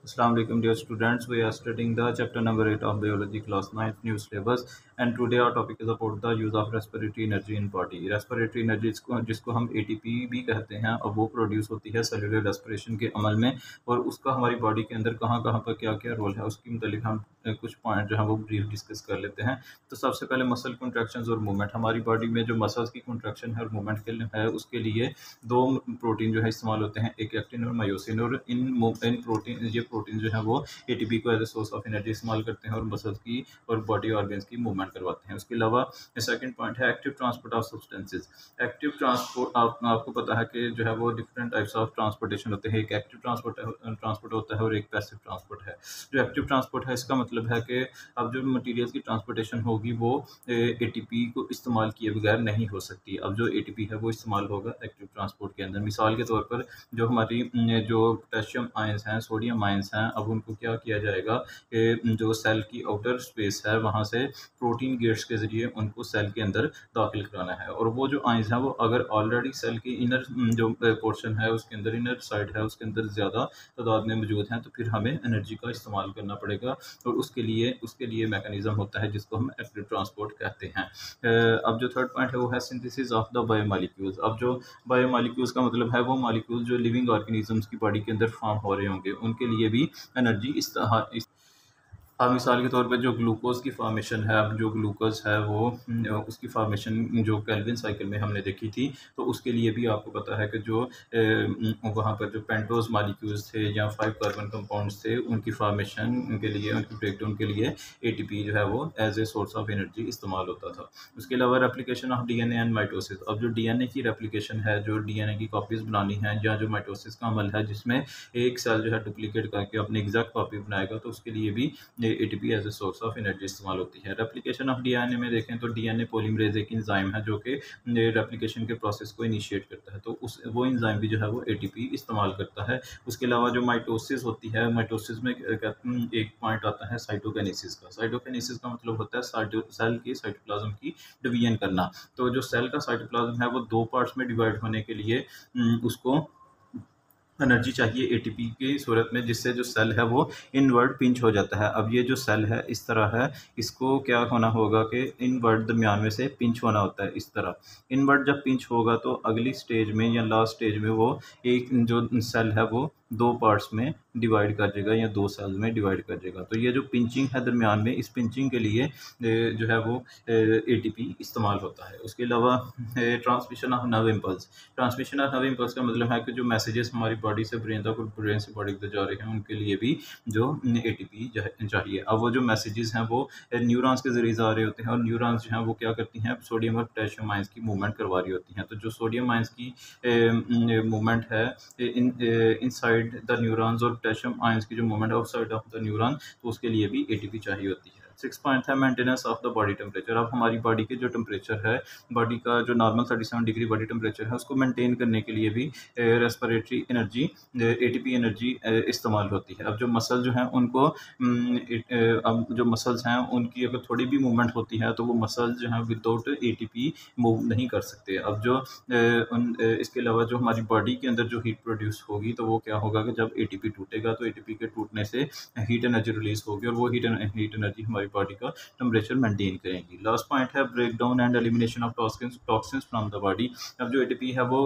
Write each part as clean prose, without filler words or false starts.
Assalamu alaikum dear students. We are studying the chapter number 8 of biology class 9th new syllabus, and today our topic is about the use of respiratory energy in body. Respiratory energy जिसको हम ATP भी कहते हैं, और वो produce होती है cellular respiration के अमल में, और उसका हमारी बॉडी के अंदर कहाँ कहाँ पर क्या क्या रोल है उसकी मतलब हम कुछ पॉइंट जो है वो ब्रीफ डिस्कस कर लेते हैं। तो सबसे पहले मसल कॉन्ट्रैक्शंस और मूवमेंट। हमारी बॉडी में जो मसल्स की कॉन्ट्रैक्शन है और मूवमेंट के लिए है उसके लिए दो प्रोटीन जो है इस्तेमाल होते हैं, एक एक्टिन और मायोसिन। और इन प्रोटीन ये प्रोटीन जो है वो एटीपी को as a source of energy इस्तेमाल करते हैं और मसल्स की और बॉडी ऑर्गन्स की मूवमेंट करवाते हैं। उसके अलावा सेकंड पॉइंट है active transport of substances. Active transport आपको पता है कि जो है वो डिफरेंट टाइप्स ऑफ ट्रांसपोर्टेशन होते हैं। एक एक्टिव ट्रांसपोर्ट होता है और एक पैसिव ट्रांसपोर्ट है। जो एक्टिव ट्रांसपोर्ट है इसका मतलब है कि अब जो मटीरियल्स की ट्रांसपोर्टेशन होगी वो एटीपी को इस्तेमाल किए बगैर नहीं हो सकती। अब जो एटीपी है वो इस्तेमाल होगा एक्टिव ट्रांसपोर्ट के अंदर। मिसाल के तौर पर जो हमारी जो पोटेशियम आयंस हैं, सोडियम आयंस हैं, अब उनको क्या किया जाएगा कि जो सेल की आउटर स्पेस है वहाँ से प्रोटीन गेट्स के ज़रिए उनको सेल के अंदर दाखिल कराना है। और वो जो आयंस हैं वो अगर ऑलरेडी सेल की इनर जो पोर्शन है उसके अंदर, इनर साइड है उसके अंदर ज़्यादा तादाद में मौजूद हैं, तो फिर हमें एनर्जी का इस्तेमाल करना पड़ेगा। और उसके लिए मैकेनिज्म होता है जिसको हम एक्टिव ट्रांसपोर्ट कहते हैं। अब जो थर्ड पॉइंट है वो है सिंथेसिस ऑफ द बायोमॉलिक्यूल्स। अब जो बायोमॉलिक्यूल्स का मतलब है वो मॉलिक्यूल जो लिविंग ऑर्गेनिजम्स की बॉडी के अंदर फॉर्म हो रहे होंगे, उनके लिए भी एनर्जी अब मिसाल के तौर पे जो ग्लूकोज की फॉर्मेशन है, अब जो ग्लूकोज है वो उसकी फॉर्मेशन जो केल्विन साइकिल में हमने देखी थी, तो उसके लिए भी आपको पता है कि जो वहाँ पर जो पेंटोज मॉलिक्यूल्स थे या 5 कार्बन कंपाउंड्स थे, उनकी फॉर्मेशन के लिए, उनकी ब्रेकडाउन के लिए एटीपी जो है वो as a source of energy इस्तेमाल होता था। उसके अलावा replication of DNA and mitosis. अब जो डीएनए की रेप्लिकेशन है, जो डीएनए की कॉपीज बनानी है, या जो माइटोसिस का अमल है जिसमें एक सेल जो है डुप्लीकेट करके अपनी एग्जैक्ट कॉपी बनाएगा, तो उसके लिए भी ATP as a source of energy इस्तेमाल होती है। रेप्लिकेशन ऑफ डीएनए में देखें तो डीएनए पॉलीमरेज एक एंजाइम है जो कि रेप्लिकेशन के प्रोसेस को इनिशिएट करता है, तो वो एंजाइम भी जो है वो एटीपी इस्तेमाल करता है। उसके अलावा जो माइटोसिस होती है, माइटोसिस में एक पॉइंट आता है साइटोकिनेसिस का। साइटोकिनेसिस का मतलब होता है सेल की साइटोप्लाज्म की डिवीजन करना। तो जो सेल का साइटोप्लाज्म है वो दो पार्ट्स में डिवाइड होने के लिए उसको एनर्जी चाहिए एटीपी की सूरत में, जिससे जो सेल है वो इनवर्ड पिंच हो जाता है। अब ये जो सेल है इस तरह है, इसको क्या होना होगा कि इनवर्ड दरमियान में से पिंच होना होता है इस तरह। इनवर्ड जब पिंच होगा तो अगली स्टेज में या लास्ट स्टेज में वो एक जो सेल है वो दो पार्ट्स में डिवाइड कर देगा या दो सेल्स में डिवाइड कर देगा। तो ये जो पिंचिंग है दरमियान में, इस पिंचिंग के लिए जो है वो एटीपी इस्तेमाल होता है। उसके अलावा transmission of nerve impulse. Transmission of nerve impulse का मतलब है कि जो मैसेजेस हमारी बॉडी से ब्रेन तक और ब्रेन से बॉडी तक जा रहे हैं, उनके लिए भी जो एटीपी चाहिए। अब वो जो मैसेजेस हैं वो न्यूरॉन्स के जरिए जा रहे होते हैं, और न्यूरॉन्स जो हैं वो क्या करती हैं, सोडियम और पोटेशियम आयंस की मूवमेंट करवा रही होती हैं। तो जो सोडियम आयंस की मूवमेंट है इनसाइड द न्यूरॉन्स और पोटेशियम आयंस की जो मूवमेंट है आउटसाइड ऑफ द न्यूरॉन, तो उसके लिए भी एटीपी चाहिए होती है। 6 पॉइंट है maintenance of the body temperature. अब हमारी बॉडी के जो टेम्परेचर है, बॉडी का जो नॉर्मल 37 डिग्री बॉडी टेम्परेचर है, उसको मेंटेन करने के लिए भी रेस्पिरेटरी एनर्जी, एटीपी एनर्जी इस्तेमाल होती है। अब जो मसल जो हैं उनको अब जो मसल्स हैं उनकी अगर थोड़ी भी मूवमेंट होती है तो वो मसल्स जो हैं विदाउट एटीपी मूव नहीं कर सकते। अब जो इसके अलावा जो हमारी बॉडी के अंदर जो हीट प्रोड्यूस होगी, तो वो क्या होगा कि जब एटीपी टूटेगा तो एटीपी के टूटने से हीट एनर्जी रिलीज होगी, और वो हीट एनर्जी हमारी बॉडी का टेम्परेचर मेंटेन करेंगी। लास्ट पॉइंट है break down and elimination of toxins from the body. अब जो एटीपी है वो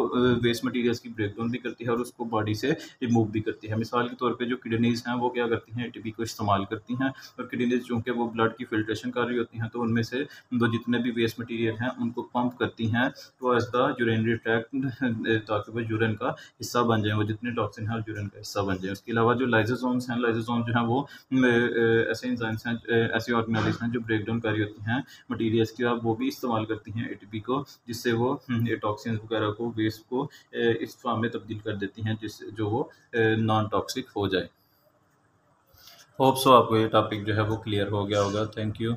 वेस्ट मटेरियल्स की ब्रेक डाउन भी करती है और उसको बॉडी से रिमूव भी करती है। मिसाल के तौर पे जो किडनीज हैं वो क्या करती हैं, एटीपी को इस्तेमाल करती हैं, और किडनीज चूँकि वो ब्लड की फिल्ट्रेशन कर रही होती हैं, तो उनमें से वो जितने भी वेस्ट मटीरियल हैं उनको पंप करती हैं टुवर्ड्स द यूरिनरी ट्रैक्ट, ताकि वो यूरिन का हिस्सा बन जाए, वो जितने टॉक्सिन है यूरिन का हिस्सा बन जाए। उसके अलावा जो लाइसोसोम्स हैं, लाइसोसोम जो हैं वो ऐसे एंजाइम्स हैं, ऐसी ऑर्गेनेल्स हैं जो ब्रेक डाउन कर रही होती हैं मटीरियल्स की, अब वो भी इस्तेमाल करती हैं एटीपी को, जिससे वो टॉक्सिन्स वगैरह को, वेस्ट को इस फॉर्म में तब्दील कर देती हैं जिससे जो वो नॉन टॉक्सिक हो जाए। होप सो आपको ये टॉपिक जो है वो क्लियर हो गया होगा। Thank you.